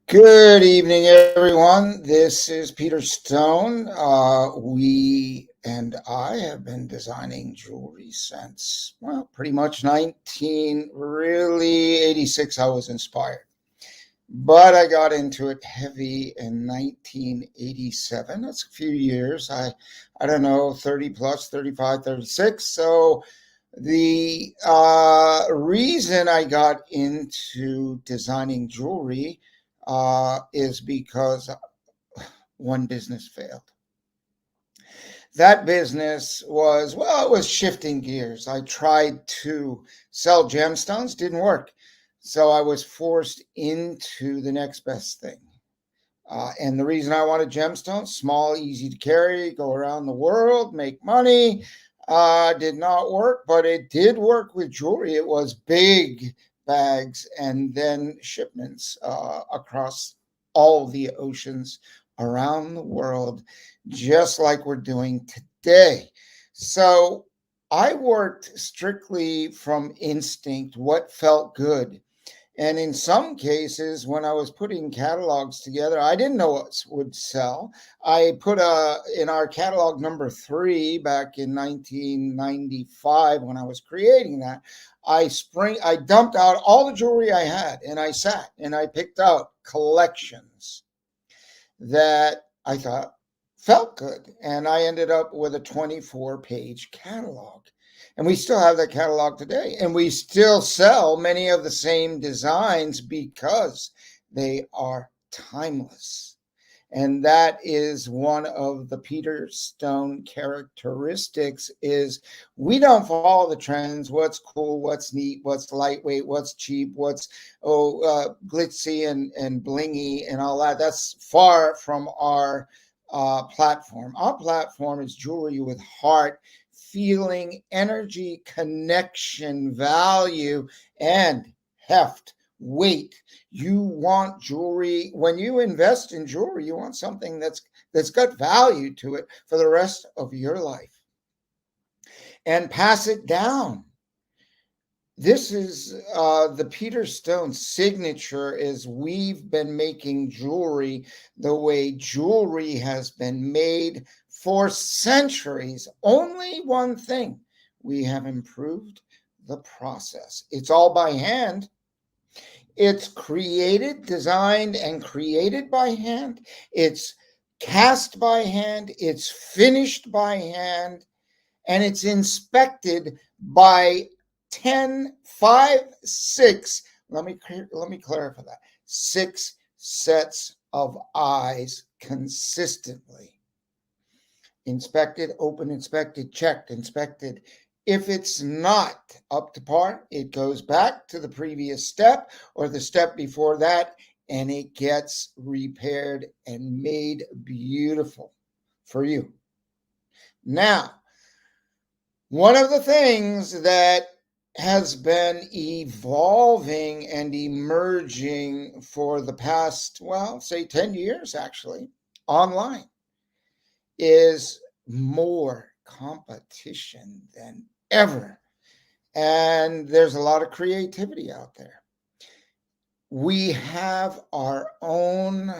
Good evening, everyone. This is Peter Stone. We and I have been designing jewelry since, well, pretty much 1986. I was inspired, but I got into it heavy in 1987. That's a few years. I don't know, 30 plus, 35, 36. So the reason I got into designing jewelry is because one business failed. That business was, well, it was shifting gears. I tried to sell gemstones, didn't work. So I was forced into the next best thing. And the reason I wanted gemstones, small, easy to carry, go around the world, make money, did not work, but it did work with jewelry. It was big bags and then shipments across all the oceans around the world, just like we're doing today. So I worked strictly from instinct, what felt good. And in some cases, when I was putting catalogs together, I didn't know what would sell. I put in our catalog number 3 back in 1995 when I was creating that. I dumped out all the jewelry I had, and I sat and I picked out collections that I thought felt good, and I ended up with a 24-page catalog. And we still have that catalog today. And we still sell many of the same designs because they are timeless. And that is one of the Peter Stone characteristics is we don't follow the trends, what's cool, what's neat, what's lightweight, what's cheap, what's glitzy and blingy and all that. That's far from our platform. Our platform is jewelry with heart, feeling, energy, connection, value, and heft, weight. You want jewelry. When you invest in jewelry, you want something that's got value to it for the rest of your life. And pass it down. This is the Peter Stone signature is we've been making jewelry the way jewelry has been made for centuries. Only one thing, we have improved the process. It's all by hand. It's created, designed, and created by hand. It's cast by hand. It's finished by hand. And it's inspected by 10, 5, 6. Let me clarify that. 6 sets of eyes consistently. Inspected, open, inspected, checked, inspected. If it's not up to par, it goes back to the previous step or the step before that, and it gets repaired and made beautiful for you. Now, one of the things that has been evolving and emerging for the past, well, say 10 years actually, online, is more competition than ever. And there's a lot of creativity out there. We have our own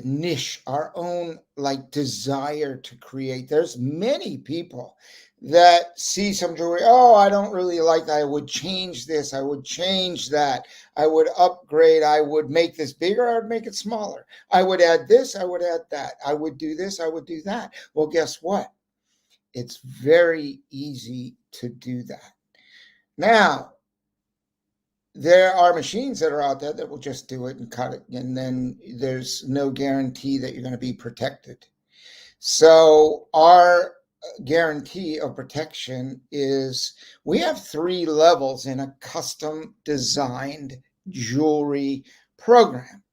niche, our own like desire to create. There's many people that see some jewelry. Oh, I don't really like that. I would change this. I would change that. I would upgrade. I would make this bigger. I would make it smaller. I would add this. I would add that. I would do this. I would do that. Well, guess what? It's very easy to do that. Now, there are machines that are out there that will just do it and cut it, and then there's no guarantee that you're going to be protected. So our guarantee of protection is we have 3 levels in a custom designed jewelry program.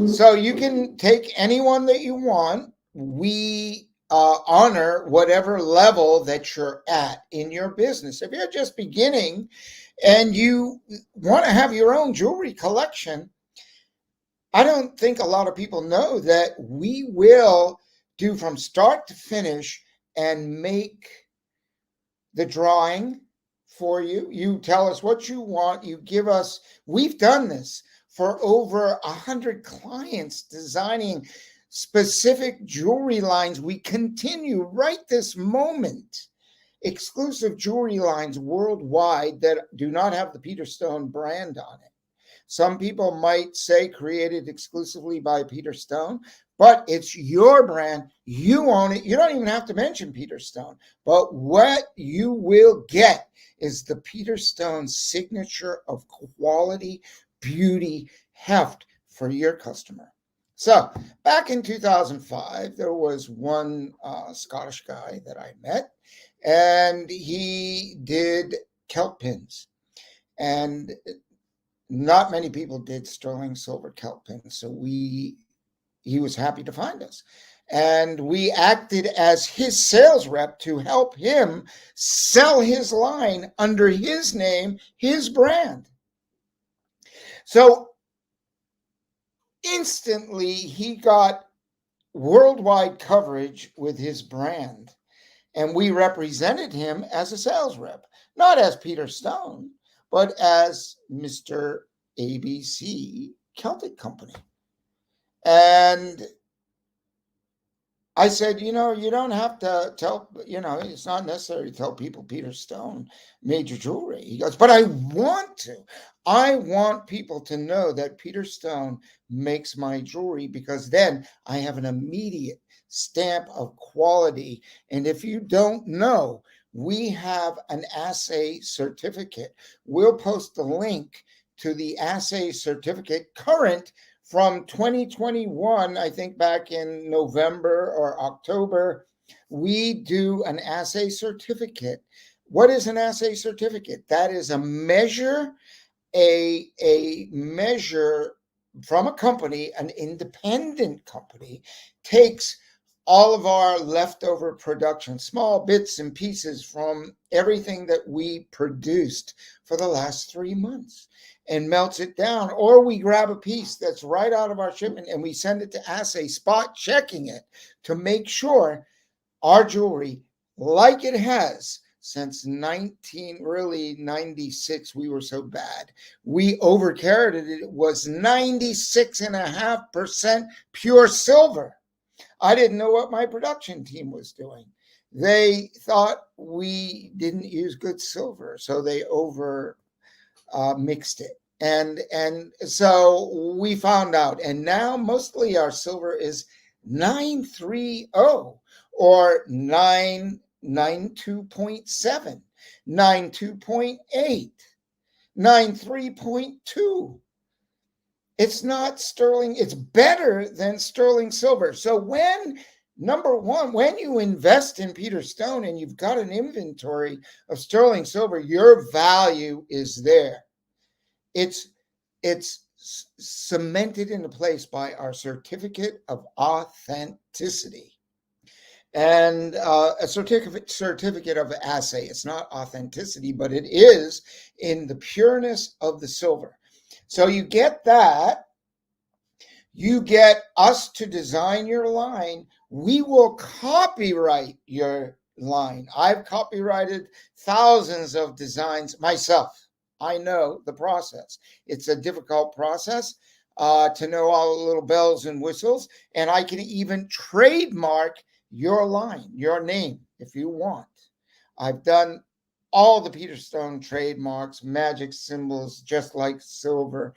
So you can take anyone that you want. We honor whatever level that you're at in your business. If you're just beginning and you want to have your own jewelry collection, I don't think a lot of people know that we will do from start to finish and make the drawing for you. You tell us what you want. You give us, we've done this for over 100 clients, designing specific jewelry lines. We continue right this moment. Exclusive jewelry lines worldwide that do not have the Peter Stone brand on it. Some people might say created exclusively by Peter Stone, but it's your brand. You own it. You don't even have to mention Peter Stone. But what you will get is the Peter Stone signature of quality, beauty, heft for your customer. So back in 2005, there was one Scottish guy that I met, and he did kelp pins. And not many people did sterling silver kelp pins. So he was happy to find us. And we acted as his sales rep to help him sell his line under his name, his brand. So instantly he got worldwide coverage with his brand. And we represented him as a sales rep, not as Peter Stone, but as Mr. ABC Celtic Company. And I said, you don't have to tell, it's not necessary to tell people Peter Stone made your jewelry. He goes, but I want to. I want people to know that Peter Stone makes my jewelry, because then I have an immediate stamp of quality. And if you don't know, we have an Assay Certificate. We'll post the link to the Assay Certificate current from 2021, I think back in November or October. We do an Assay Certificate. What is an Assay Certificate? That is a measure, a measure from a company, an independent company, takes all of our leftover production, small bits and pieces from everything that we produced for the last 3 months, and melts it down. Or we grab a piece that's right out of our shipment and we send it to Assay, spot checking it to make sure our jewelry, like it has since 96, we were so bad. We overcarried it. It was 96.5% pure silver. I didn't know what my production team was doing. They thought we didn't use good silver, so they over mixed it. And so we found out. And now mostly our silver is 930 or 992.7, 92.8, 93.2. It's not sterling. It's better than sterling silver. So number one, when you invest in Peter Stone and you've got an inventory of sterling silver, your value is there. It's cemented into place by our certificate of authenticity. And a certificate of assay. It's not authenticity, but it is in the pureness of the silver. So you get that. You get us to design your line. We will copyright your line. I've copyrighted thousands of designs myself. I know the process. It's a difficult process to know all the little bells and whistles. And I can even trademark your line, your name, if you want. I've done all the Peter Stone trademarks, magic symbols, just like silver,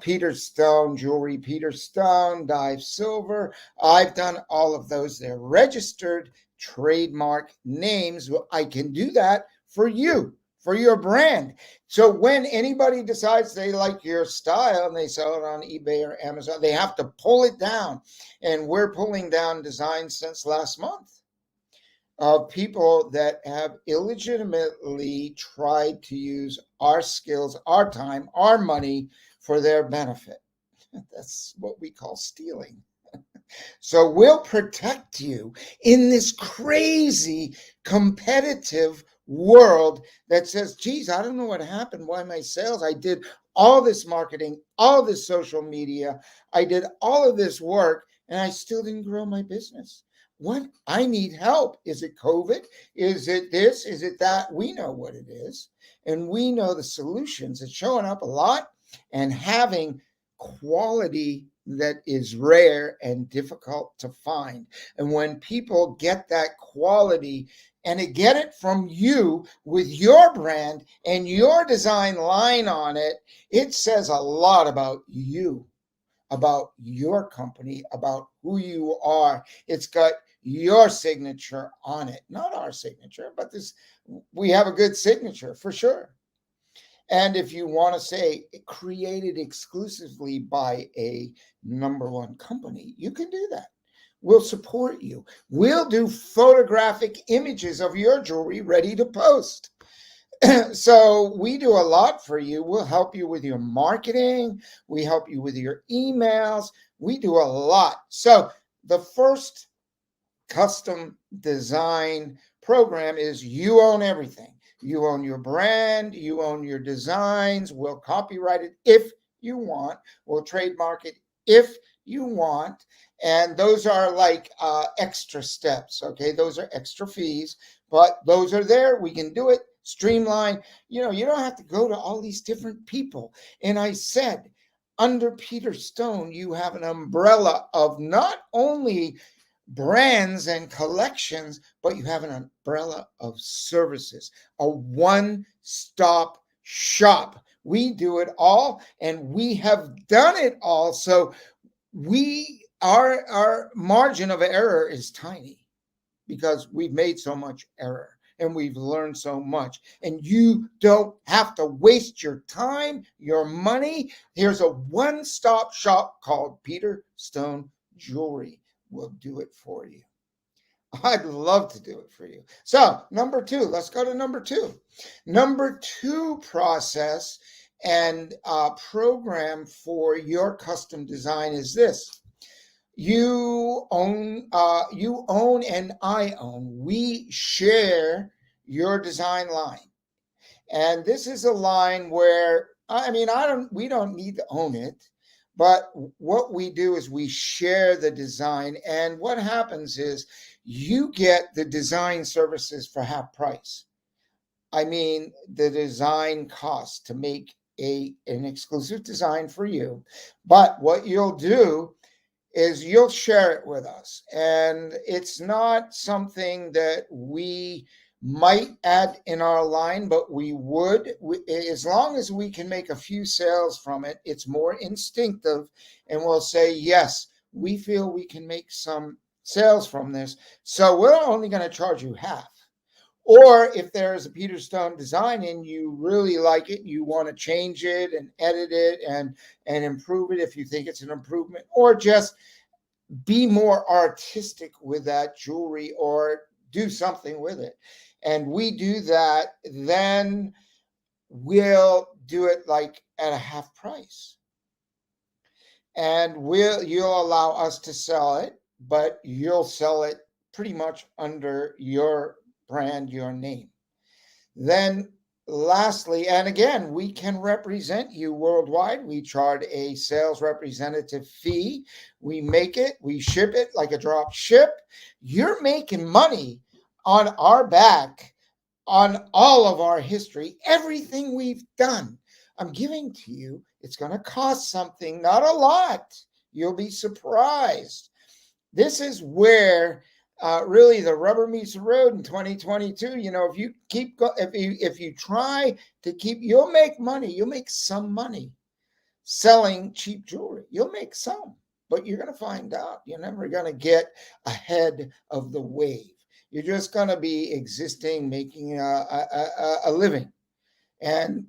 Peter Stone jewelry, Peter Stone, Dive Silver. I've done all of those. They're registered trademark names. I can do that for you, for your brand. So when anybody decides they like your style and they sell it on eBay or Amazon, they have to pull it down. And we're pulling down designs since last month of people that have illegitimately tried to use our skills, our time, our money for their benefit. That's what we call stealing. So we'll protect you in this crazy competitive world that says, geez, I don't know what happened. Why my sales? I did all this marketing, all this social media. I did all of this work, and I still didn't grow my business. What? I need help. Is it COVID? Is it this? Is it that? We know what it is. And we know the solutions. It's showing up a lot and having quality that is rare and difficult to find. And when people get that quality and they get it from you with your brand and your design line on it, it says a lot about you, about your company, about who you are. It's got your signature on it, not our signature, but this, we have a good signature for sure. And if you want to say created exclusively by a number one company, you can do that. We'll support you. We'll do photographic images of your jewelry ready to post. So we do a lot for you. We'll help you with your marketing. We help you with your emails. We do a lot. So the first custom design program is you own everything. You own your brand. You own your designs. We'll copyright it if you want. We'll trademark it if you want. And those are like extra steps. Okay. Those are extra fees, but those are there. We can do it. Streamline. You know, you don't have to go to all these different people. And I said, under Peter Stone, you have an umbrella of not only brands and collections, but you have an umbrella of services, a one-stop shop. We do it all, and we have done it all. So our margin of error is tiny because we've made so much error and we've learned so much. And you don't have to waste your time, your money. Here's a one-stop shop called Peter Stone Jewelry. We'll do it for you. I'd love to do it for you. So, number two, let's go to number two. Number two process and program for your custom design is this. You own, and I own. We share your design line. And this is a line where, we don't need to own it. But what we do is we share the design. And what happens is you get the design services for half price. I mean, the design cost to make an exclusive design for you. But what you'll do is you'll share it with us. And it's not something that we might add in our line, but we would, as long as we can make a few sales from it. It's more instinctive, and we'll say, yes, we feel we can make some sales from this, so we're only going to charge you half. Or if there's a Peter Stone design and you really like it, you want to change it and edit it and improve it if you think it's an improvement, or just be more artistic with that jewelry or do something with it. And we do that, then we'll do it like at a half price. And you'll allow us to sell it, but you'll sell it pretty much under your brand, your name. Then lastly, and again, we can represent you worldwide. We charge a sales representative fee. We make it, we ship it like a drop ship. You're making money on our back, on all of our history, everything we've done. I'm giving to you. It's going to cost something, not a lot. You'll be surprised. This is where really the rubber meets the road in 2022. You know, if you keep if you try to keep, you'll make money. You'll make some money selling cheap jewelry. You'll make some, but you're going to find out you're never going to get ahead of the wave. You're just going to be existing, making a living. And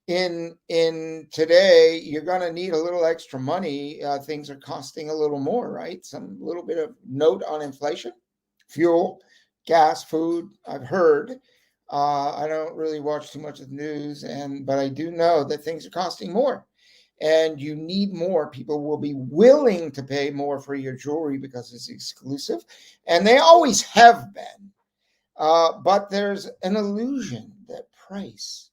in today, you're going to need a little extra money. Things are costing a little more, right? Some little bit of note on inflation, fuel, gas, food. I've heard. I don't really watch too much of the news, but I do know that things are costing more. And you need more. People will be willing to pay more for your jewelry because it's exclusive. And they always have been. But there's an illusion that price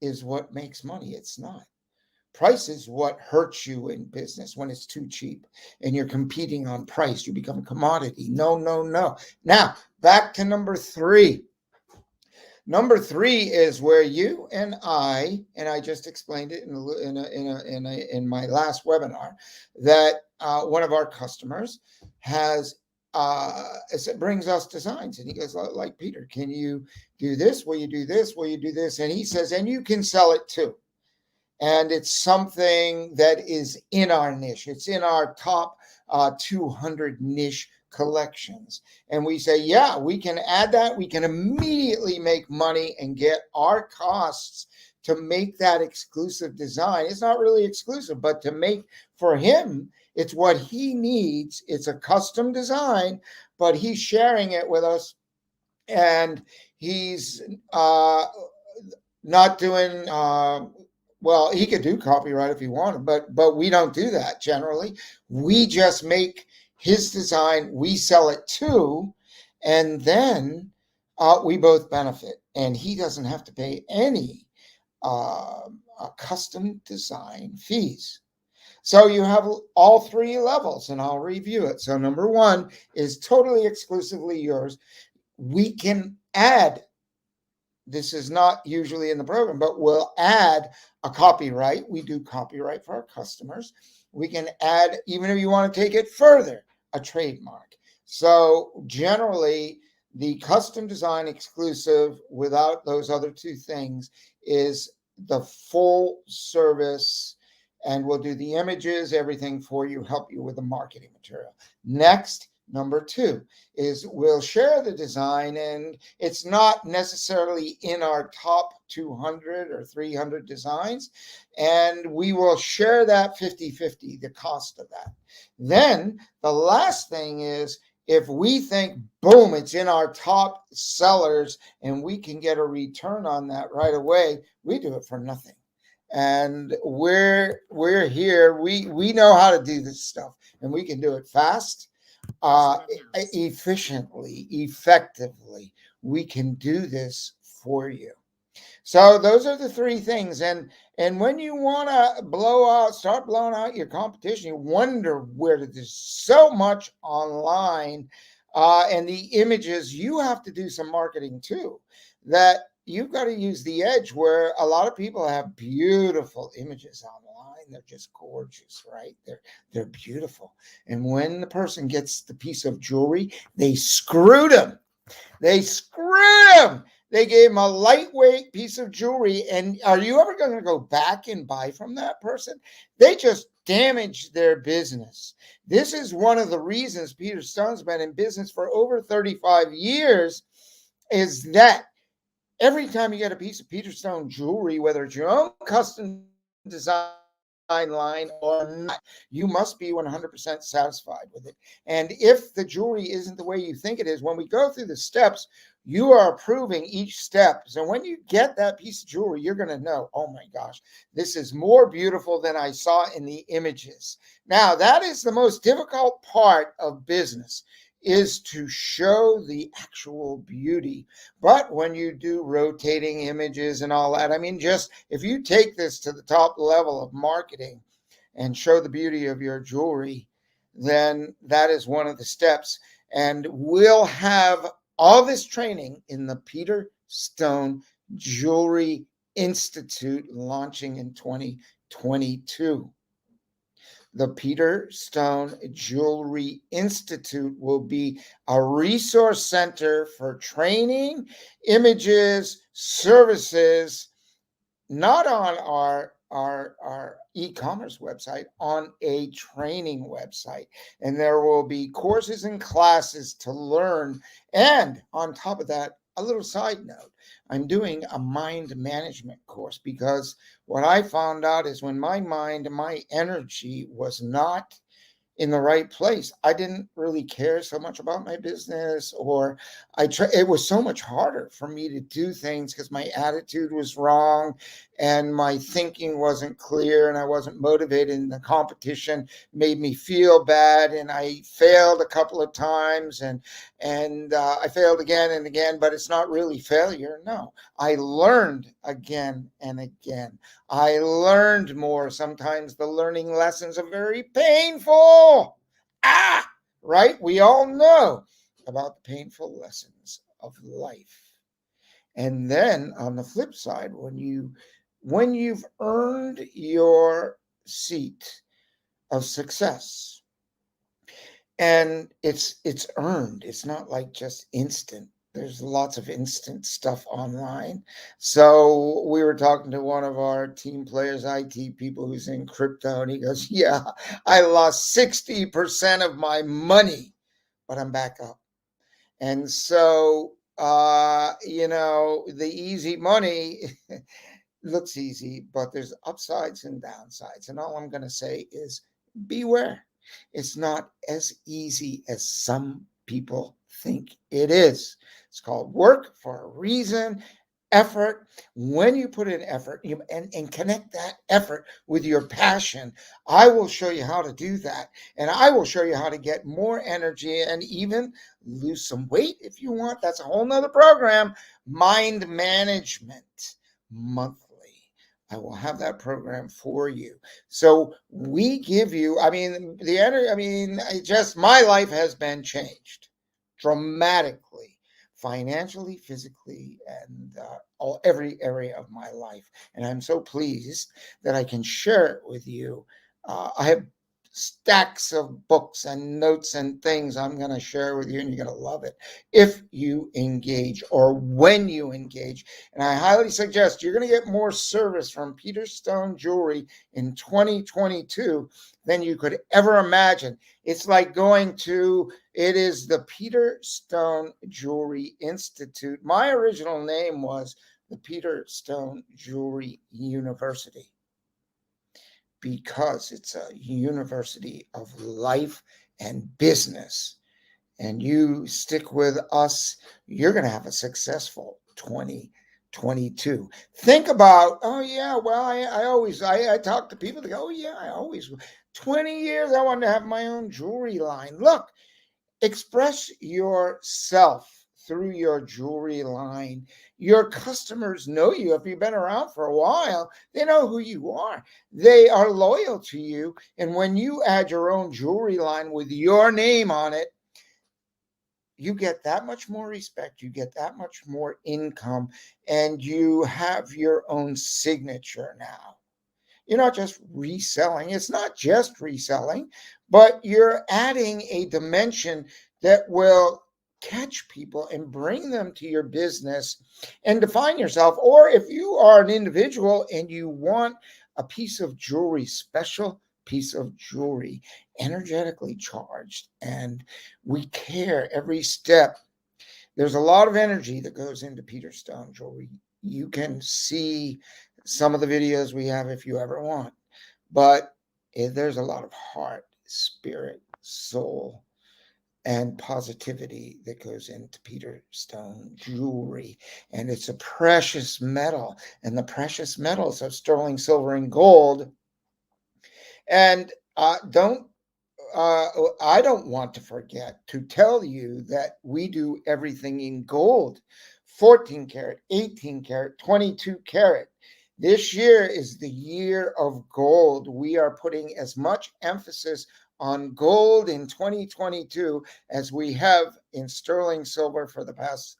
is what makes money. It's not. Price is what hurts you in business when it's too cheap and you're competing on price. You become a commodity. No, no, no. Now, back to number three. Number three is where you and I just explained it in my last webinar, that one of our customers has it brings us designs, and he goes, like, Peter, can you do this? Will you do this? Will you do this? And he says, and you can sell it too. And it's something that is in our niche. It's in our top 200 niche collections. And we say, yeah, we can add that. We can immediately make money and get our costs to make that exclusive design. It's not really exclusive, but to make for him, it's what he needs. It's a custom design, but he's sharing it with us. And he's not doing well, he could do copyright if he wanted, but we don't do that generally. We just make his design, we sell it too, and then we both benefit. And he doesn't have to pay any custom design fees. So you have all three levels, and I'll review it. So number one is totally exclusively yours. We can add, this is not usually in the program, but we'll add a copyright. We do copyright for our customers. We can add, even if you want to take it further, a trademark. So generally, the custom design exclusive without those other two things is the full service, and we'll do the images, everything for you, help you with the marketing material. Next, number two is we'll share the design, and it's not necessarily in our top 200 or 300 designs, and we will share that 50-50, the cost of that. Then the last thing is, if we think, boom, it's in our top sellers and we can get a return on that right away, we do it for nothing. And we're here, we know how to do this stuff, and we can do it fast, efficiently, effectively. We can do this for you. So those are the three things. And when you want to start blowing out your competition, you wonder where there's so much online, and the images, you have to do some marketing too, that you've got to use the edge, where a lot of people have beautiful images online. They're just gorgeous, right? They're beautiful. And when the person gets the piece of jewelry, they screwed them. They screwed them. They gave him a lightweight piece of jewelry. And are you ever going to go back and buy from that person? They just damaged their business. This is one of the reasons Peter Stone's been in business for over 35 years, is that every time you get a piece of Peter Stone jewelry, whether it's your own custom design line or not, you must be 100% satisfied with it. And if the jewelry isn't the way you think it is, when we go through the steps, you are approving each step. So when you get that piece of jewelry, you're going to know, oh my gosh, this is more beautiful than I saw in the images. Now, that is the most difficult part of business, is to show the actual beauty. But when you do rotating images and all that, I mean, just if you take this to the top level of marketing and show the beauty of your jewelry, then that is one of the steps. And we'll have all this training in the Peter Stone Jewelry Institute, launching in 2022. The Peter Stone Jewelry Institute will be a resource center for training, images, services, not on our e-commerce website, on a training website. And there will be courses and classes to learn. And on top of that, a little side note, I'm doing a mind management course, because what I found out is when my mind and my energy was not in the right place, I didn't really care so much about my business, or it was so much harder for me to do things because my attitude was wrong and my thinking wasn't clear and I wasn't motivated, and the competition made me feel bad, and I failed a couple of times, and I failed again and again, but it's not really failure. No, I learned again and again. I learned more. Sometimes the learning lessons are very painful. Right? We all know about the painful lessons of life. And then on the flip side, when you've earned your seat of success, and it's earned, it's not like just instant. There's lots of instant stuff online. So we were talking to one of our team players, IT people, who's in crypto, and he goes, yeah, I lost 60% of my money, but I'm back up. And so the easy money looks easy, but there's upsides and downsides. And all I'm going to say is beware. It's not as easy as some people think it is. It's called work for a reason, effort. When you put in effort and connect that effort with your passion, I will show you how to do that. And I will show you how to get more energy and even lose some weight if you want. That's a whole nother program, Mind Management Monthly. I will have that program for you. So we give you, my life has been changed dramatically, financially, physically, and every area of my life. And I'm so pleased that I can share it with you. I have stacks of books and notes and things I'm going to share with you, and you're going to love it if you engage or when you engage. And I highly suggest you're going to get more service from Peter Stone Jewelry in 2022 than you could ever imagine. It's like it is the Peter Stone Jewelry Institute. My original name was the Peter Stone Jewelry University, because it's a university of life and business. And you stick with us, you're going to have a successful 2022. Think about, I talk to people that go, 20 years, I wanted to have my own jewelry line. Look, express yourself through your jewelry line. Your customers know you. If you've been around for a while, they know who you are. They are loyal to you. And when you add your own jewelry line with your name on it, you get that much more respect, you get that much more income, and you have your own signature now. You're not just reselling. It's not just reselling, but you're adding a dimension that will catch people and bring them to your business and define yourself. Or if you are an individual and you want a piece of jewelry, special piece of jewelry, energetically charged, and we care every step. There's a lot of energy that goes into Peter Stone Jewelry. You can see some of the videos we have if you ever want, but there's a lot of heart, spirit, soul, and positivity that goes into Peter Stone Jewelry. And it's a precious metal, and the precious metals of sterling silver and gold. And I don't want to forget to tell you that we do everything in gold, 14 karat, 18 karat, 22 karat. This year is the year of gold. We are putting as much emphasis on gold in 2022 as we have in sterling silver for the past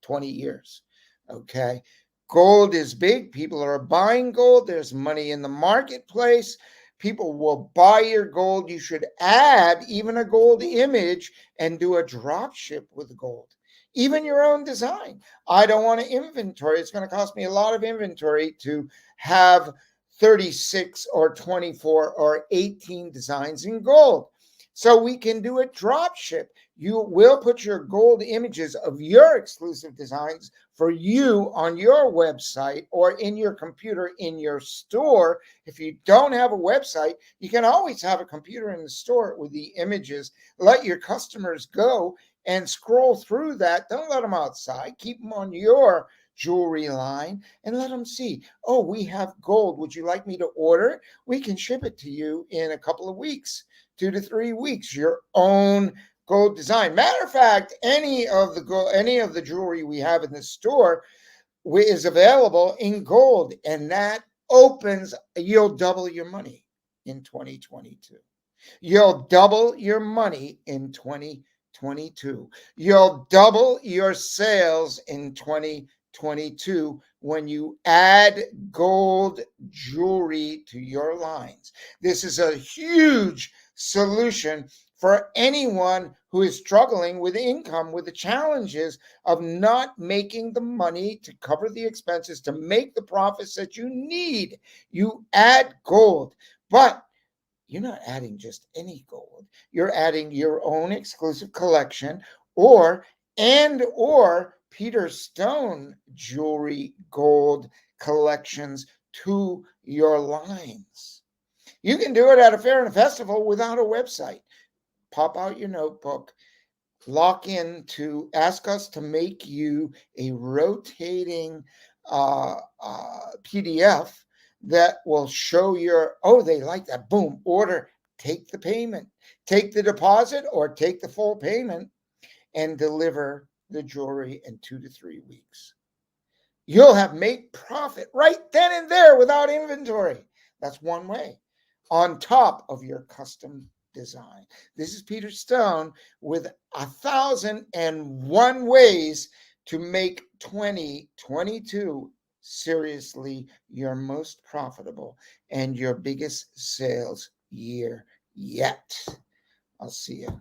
20 years. Okay. Gold is big. People are buying gold. There's money in the marketplace. People will buy your gold. You should add even a gold image and do a drop ship with gold. Even your own design. I don't want to inventory. It's going to cost me a lot of inventory to have 36 or 24 or 18 designs in gold. So we can do a drop ship. You will put your gold images of your exclusive designs for you on your website or in your computer in your store. If you don't have a website, you can always have a computer in the store with the images. Let your customers go and scroll through that. Don't let them outside. Keep them on your jewelry line and let them see, oh, we have gold. Would you like me to order it? We can ship it to you in a couple of weeks, 2 to 3 weeks, your own gold design. Matter of fact, any of the jewelry we have in the store is available in gold, and that opens, you'll double your money in 2022. You'll double your money in 2022. You'll double your sales in 2022 when you add gold jewelry to your lines. This is a huge solution for anyone who is struggling with income, with the challenges of not making the money to cover the expenses, to make the profits that you need. You add gold, but you're not adding just any gold. You're adding your own exclusive collection or Peter Stone jewelry gold collections to your lines. You can do it at a fair and a festival without a website. Pop out your notebook, lock in to ask us to make you a rotating PDF that will show your, oh, they like that. Boom, order, take the payment, take the deposit or take the full payment and deliver the jewelry in 2 to 3 weeks. You'll have made profit right then and there without inventory. That's one way on top of your custom design. This is Peter Stone with 1,001 ways to make 2022 seriously your most profitable and your biggest sales year yet. I'll see you.